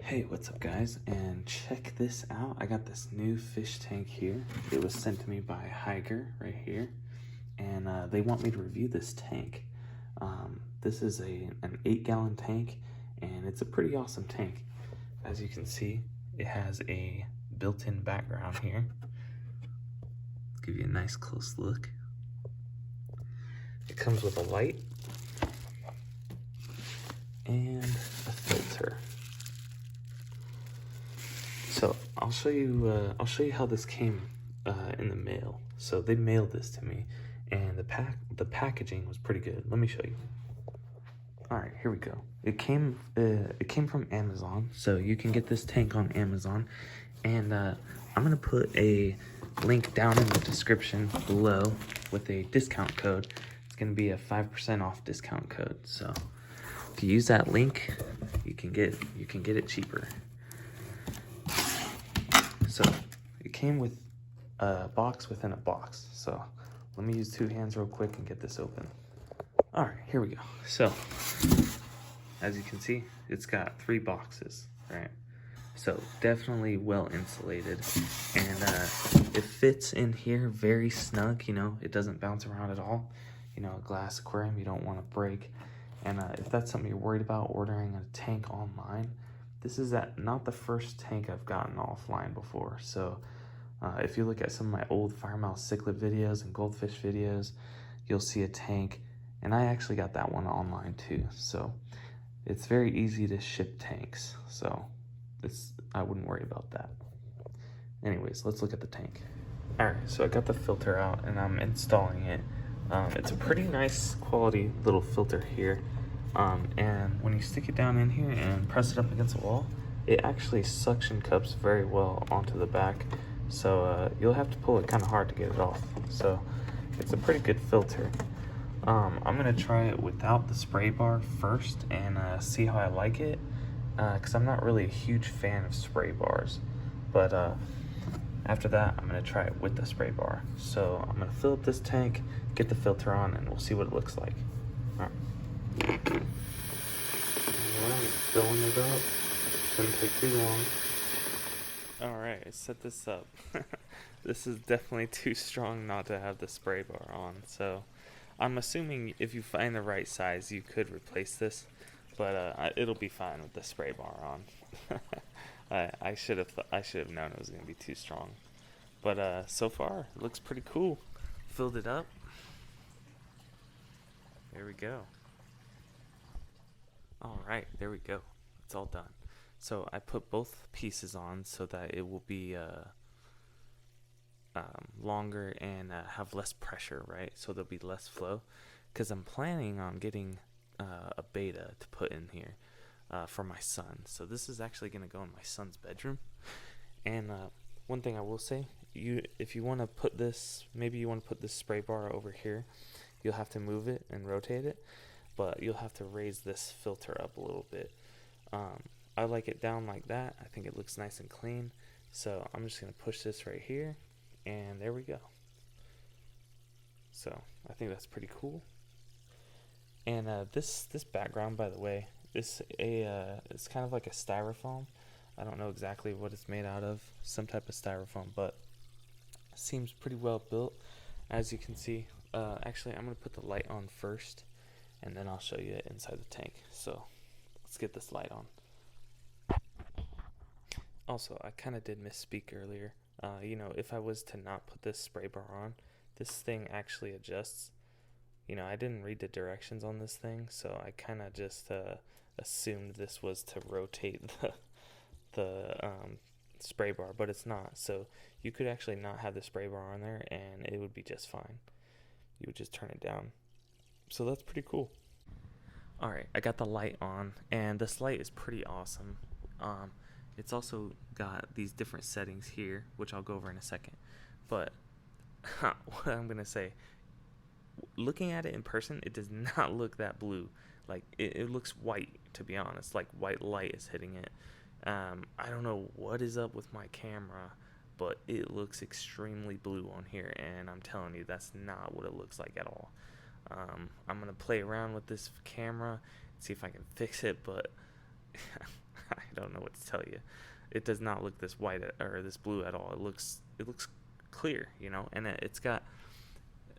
Hey, what's up guys? And check this out. I got this new fish tank here. It was sent to me by Hygger right here. And they want me to review this tank. This is an 8-gallon tank, and it's a pretty awesome tank. As you can see, it has a built-in background here. Give you a nice close look. It comes with a light and a filter. So I'll show you how this came in the mail. So they mailed this to me, and the packaging was pretty good. Let me show you. All right, here we go. It came from Amazon, so you can get this tank on Amazon, and I'm gonna put a link down in the description below with a discount code. It's gonna be a 5% off discount code. So if you use that link, you can get it cheaper. So it came with a box within a box. So let me use 2 hands real quick and get this open. All right, here we go. So as you can see, it's got 3 boxes, right? So definitely well insulated, and it fits in here very snug. You know, it doesn't bounce around at all. You know, a glass aquarium you don't want to break. And if that's something you're worried about ordering a tank online, this is not the first tank I've gotten offline before. So if you look at some of my old firemouth cichlid videos and goldfish videos, you'll see a tank, and I actually got that one online too. So it's very easy to ship tanks, so I wouldn't worry about that. Anyways, let's look at the tank. All right, so I got the filter out and I'm installing it. It's a pretty nice quality little filter here. And when you stick it down in here and press it up against the wall, it actually suction cups very well onto the back. So you'll have to pull it kind of hard to get it off. So it's a pretty good filter. I'm gonna try it without the spray bar first and see how I like it, because I'm not really a huge fan of spray bars. But after that, I'm gonna try it with the spray bar. So I'm gonna fill up this tank, get the filter on, and we'll see what it looks like. All right, filling it up. Shouldn't take too long. All right, I set this up. This is definitely too strong not to have the spray bar on. So I'm assuming if you find the right size, you could replace this, but it'll be fine with the spray bar on. I should have known it was gonna be too strong, but so far it looks pretty cool. Filled it up. There we go. All right, there we go. It's all done. So I put both pieces on so that it will be longer and have less pressure, right? So there'll be less flow, because I'm planning on getting a beta to put in here for my son. So this is actually going to go in my son's bedroom. And one thing I will say, if you want to put this, maybe you want to put this spray bar over here, you'll have to move it and rotate it, but you'll have to raise this filter up a little bit. I like it down like that. I think it looks nice and clean. So I'm just going to push this right here, and there we go. So I think that's pretty cool. And this background, by the way, it's kind of like a styrofoam. I don't know exactly what it's made out of, some type of styrofoam, but it seems pretty well built, as you can see. Actually, I'm going to put the light on first, and then I'll show you it inside the tank. So let's get this light on. Also, I kind of did misspeak earlier. You know, if I was to not put this spray bar on, this thing actually adjusts. You know, I didn't read the directions on this thing, so I kind of just assumed this was to rotate the spray bar, but it's not. So you could actually not have the spray bar on there, and it would be just fine. You would just turn it down. So that's pretty cool. All right, I got the light on, and this light is pretty awesome. It's also got these different settings here, which I'll go over in a second. But what I'm going to say, looking at it in person, it does not look that blue. Like, it looks white, to be honest. Like, white light is hitting it. I don't know what is up with my camera, but it looks extremely blue on here, and I'm telling you, that's not what it looks like at all. I'm going to play around with this camera, see if I can fix it, but I don't know what to tell you, it does not look this white or this blue at all. It looks clear, you know, and it's got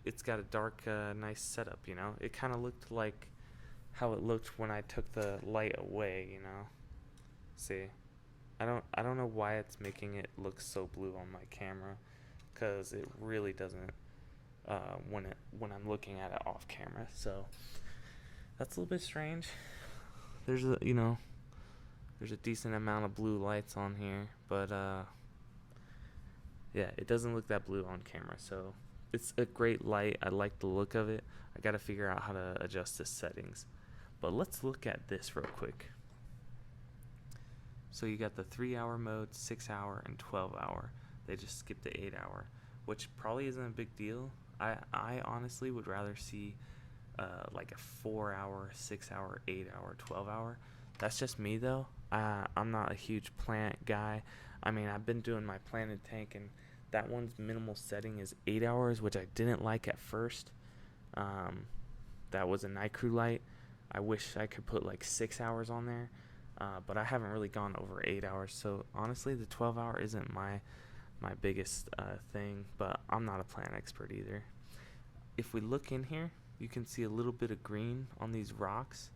a dark, nice setup, you know. It kind of looked like how it looked when I took the light away, you know. See, I don't know why it's making it look so blue on my camera, because it really doesn't when I'm looking at it off camera. So that's a little bit strange. There's a there's a decent amount of blue lights on here, but yeah, it doesn't look that blue on camera. So it's a great light. I like the look of it. I got to figure out how to adjust the settings. But let's look at this real quick. So you got the 3-hour mode, 6-hour, and 12-hour. They just skipped the 8-hour, which probably isn't a big deal. I honestly would rather see like a 4-hour, 6-hour, 8-hour, 12-hour. That's just me though. I'm not a huge plant guy. I mean, I've been doing my planted tank, and that one's minimal setting is 8 hours, which I didn't like at first. That was a night crew light. I wish I could put like 6 hours on there, but I haven't really gone over 8 hours. So honestly, the 12-hour isn't my biggest thing, but I'm not a plant expert either. If we look in here, you can see a little bit of green on these rocks.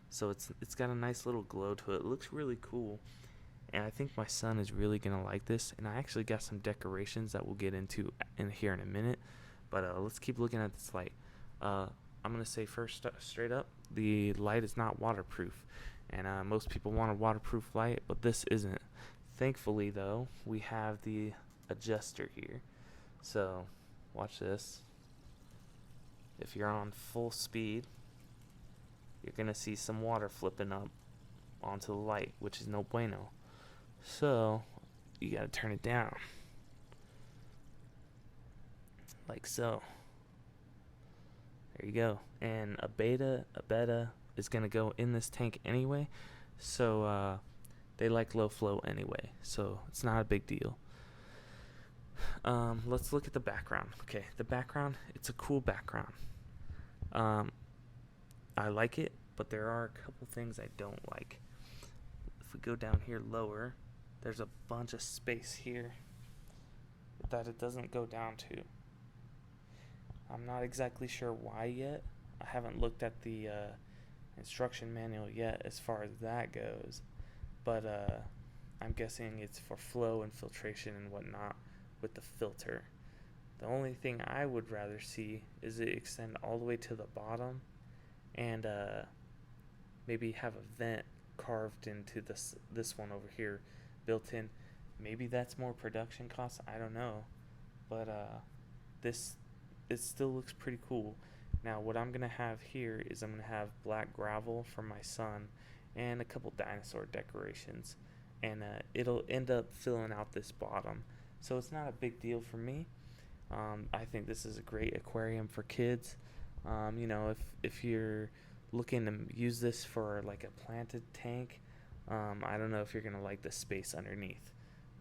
So it's got a nice little glow to it. It looks really cool. And I think my son is really going to like this. And I actually got some decorations that we'll get into in here in a minute. But let's keep looking at this light. I'm going to say first, straight up, the light is not waterproof. And most people want a waterproof light, but this isn't. Thankfully, though, we have the adjuster here. So watch this. If you're on full speed, you're going to see some water flipping up onto the light, which is no bueno. So you got to turn it down like so. There you go. And a beta is going to go in this tank anyway, so they like low flow anyway, so it's not a big deal. Let's look at the background. Okay, the background, it's a cool background. I like it, but there are a couple things I don't like. If we go down here lower, there's a bunch of space here that it doesn't go down to. I'm not exactly sure why yet. I haven't looked at the instruction manual yet as far as that goes, but I'm guessing it's for flow and filtration and whatnot with the filter. The only thing I would rather see is it extend all the way to the bottom, and maybe have a vent carved into this one over here built in. Maybe that's more production costs, I don't know, but it still looks pretty cool. Now what I'm gonna have here is I'm gonna have black gravel for my son and a couple dinosaur decorations, and it'll end up filling out this bottom, so it's not a big deal for me. I think this is a great aquarium for kids. You know, if you're looking to use this for like a planted tank, I don't know if you're gonna like the space underneath,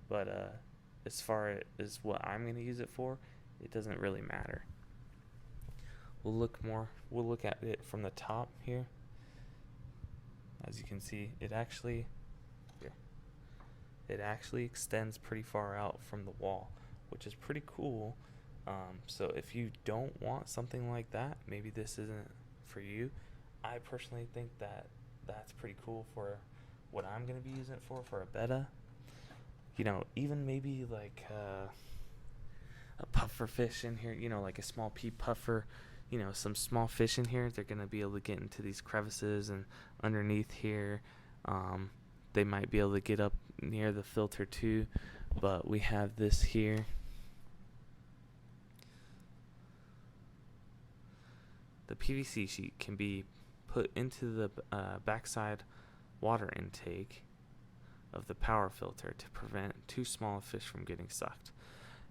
but as far as what I'm gonna use it for, it doesn't really matter. We'll look at it from the top here. As you can see, it actually extends pretty far out from the wall, which is pretty cool. So if you don't want something like that, maybe this isn't for you. I personally think that's pretty cool for what I'm going to be using it for a betta. You know, even maybe like a puffer fish in here, you know, like a small pea puffer, you know, some small fish in here. They're going to be able to get into these crevices and underneath here. They might be able to get up near the filter too, but we have this here. The PVC sheet can be put into the backside water intake of the power filter to prevent too small a fish from getting sucked.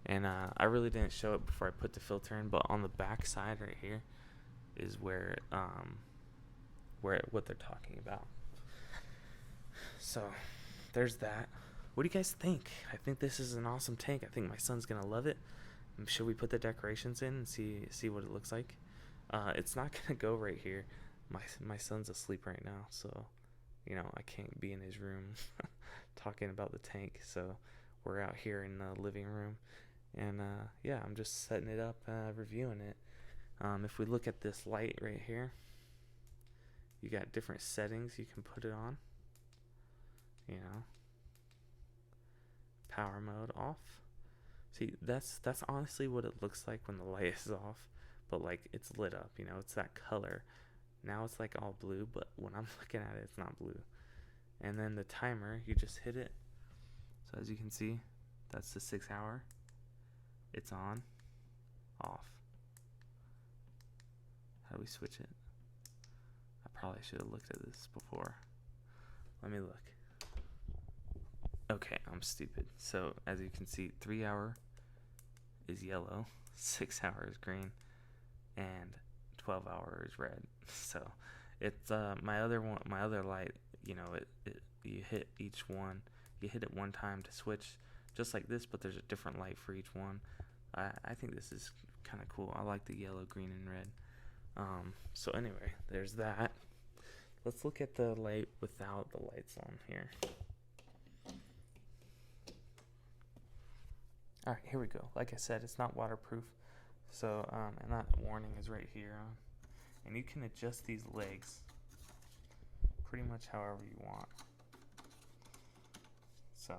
And I really didn't show it before I put the filter in, but on the back side right here is where what they're talking about. So there's that. What do you guys think? I think this is an awesome tank. I think my son's gonna love it. Should we put the decorations in and see what it looks like? It's not gonna go right here. My son's asleep right now, so you know I can't be in his room talking about the tank. So we're out here in the living room, and yeah, I'm just setting it up, reviewing it. If we look at this light right here, you got different settings you can put it on. You know, power mode off. See, that's honestly what it looks like when the light is off, but like it's lit up, you know, it's that color. Now it's like all blue, but when I'm looking at it, it's not blue. And then the timer, you just hit it. So as you can see, that's the 6 hour. It's on, off. How do we switch it? I probably should have looked at this before. Let me look. Okay, I'm stupid. So as you can see, 3 hour is yellow, 6 hour is green, and 12 hour is red. So it's my other light, you know, you hit each one, you hit it one time to switch, just like this, but there's a different light for each one. I think this is kind of cool. I like the yellow, green, and red. So anyway, there's that. Let's look at the light without the lights on here. Alright, here we go. Like I said, it's not waterproof. So, and that warning is right here. And you can adjust these legs pretty much however you want. So,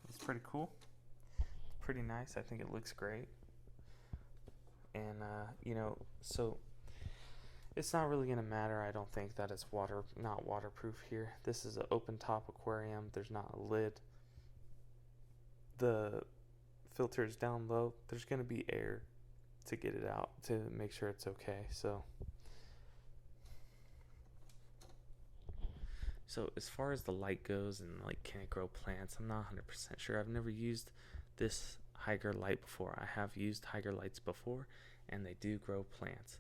it's pretty cool. It's pretty nice. I think it looks great. And, you know, so it's not really going to matter, I don't think, that it's not waterproof here. This is an open top aquarium. There's not a lid. The filters down low, there's going to be air to get it out to make sure it's okay. So as far as the light goes and like can it grow plants, I'm not 100% sure. I've never used this Hygger light before. I have used Hygger lights before and they do grow plants,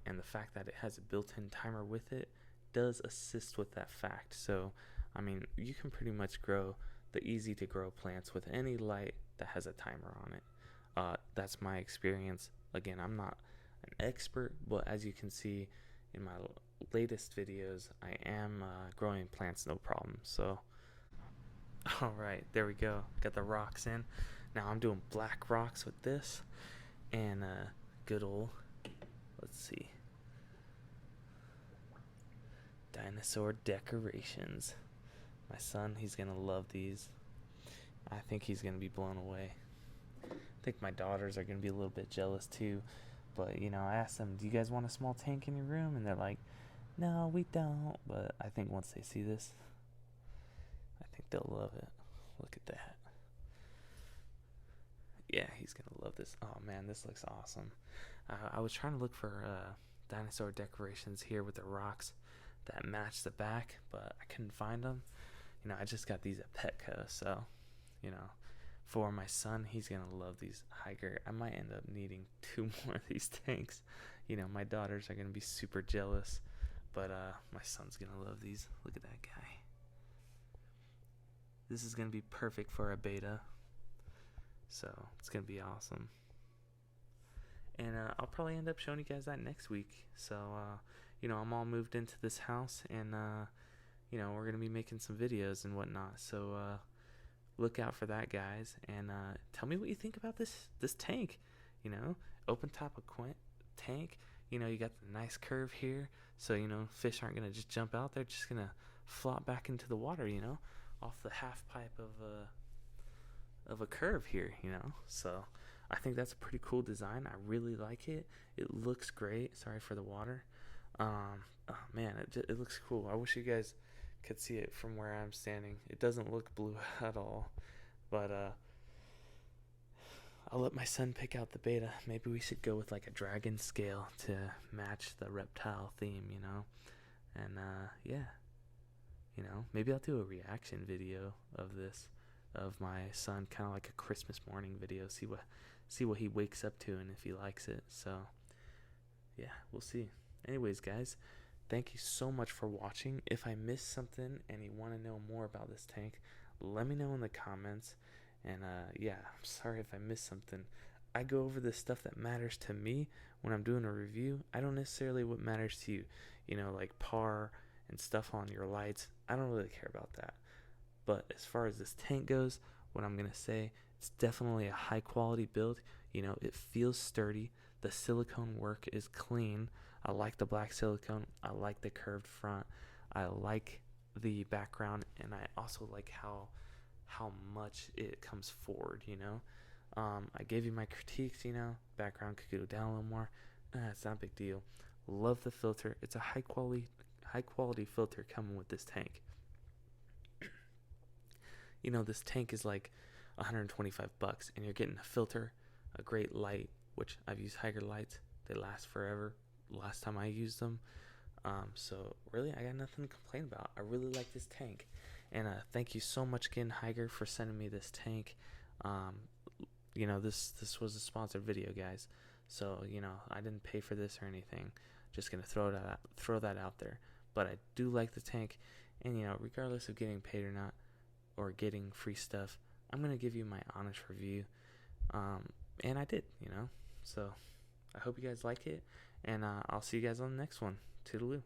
and the fact that it has a built-in timer with it does assist with that fact. So I mean, you can pretty much grow the easy to grow plants with any light that has a timer on it. That's my experience. Again, I'm not an expert, but as you can see in my latest videos, I am growing plants no problem. So alright, there we go. Got the rocks in. Now I'm doing black rocks with this, and good old, let's see, dinosaur decorations. My son, he's gonna love these. I think he's gonna be blown away. I think my daughters are gonna be a little bit jealous too. But you know, I asked them, do you guys want a small tank in your room? And they're like, no, we don't. But I think once they see this, I think they'll love it. Look at that. Yeah, he's gonna love this. Oh man, this looks awesome. I was trying to look for dinosaur decorations here with the rocks that match the back, but I couldn't find them. You know, I just got these at Petco, so, you know, for my son, he's gonna love these Hygger. I might end up needing 2 more of these tanks. You know, my daughters are gonna be super jealous, but my son's gonna love these. Look at that guy. This is gonna be perfect for a beta, so it's gonna be awesome. And I'll probably end up showing you guys that next week. So, you know, I'm all moved into this house, and you know, we're gonna be making some videos and whatnot. So look out for that, guys. And tell me what you think about this tank. You know, open top tank. You know, you got the nice curve here, so you know fish aren't gonna just jump out. They're just gonna flop back into the water. You know, off the half pipe of a curve here. You know, so I think that's a pretty cool design. I really like it. It looks great. Sorry for the water. Oh man, it looks cool. I wish you guys could see it from where I'm standing. It doesn't look blue at all, but I'll let my son pick out the beta. Maybe we should go with like a dragon scale to match the reptile theme, you know. And yeah, you know, maybe I'll do a reaction video of this, of my son, kind of like a Christmas morning video. See what he wakes up to and if he likes it. So yeah, we'll see. Anyways, guys, thank you so much for watching. If I missed something and you want to know more about this tank, let me know in the comments. And yeah, I'm sorry if I missed something. I go over the stuff that matters to me when I'm doing a review. I don't necessarily what matters to you. You know, like par and stuff on your lights. I don't really care about that. But as far as this tank goes, what I'm gonna say, it's definitely a high quality build. You know, it feels sturdy. The silicone work is clean. I like the black silicone. I like the curved front. I like the background, and I also like how much it comes forward. You know, I gave you my critiques. You know, background could go down a little more. It's not a big deal. Love the filter. It's a high quality filter coming with this tank. You know, this tank is like $125, and you're getting a filter, a great light, which I've used Hygger lights. They last forever. Last time I used them. So really, I got nothing to complain about. I really like this tank, and thank you so much again, Hygger, for sending me this tank. You know, this was a sponsored video, guys. So you know, I didn't pay for this or anything. Just gonna throw that out there. But I do like the tank, and you know, regardless of getting paid or not, or getting free stuff, I'm gonna give you my honest review. And I did, you know. So I hope you guys like it, and I'll see you guys on the next one. Toodaloo.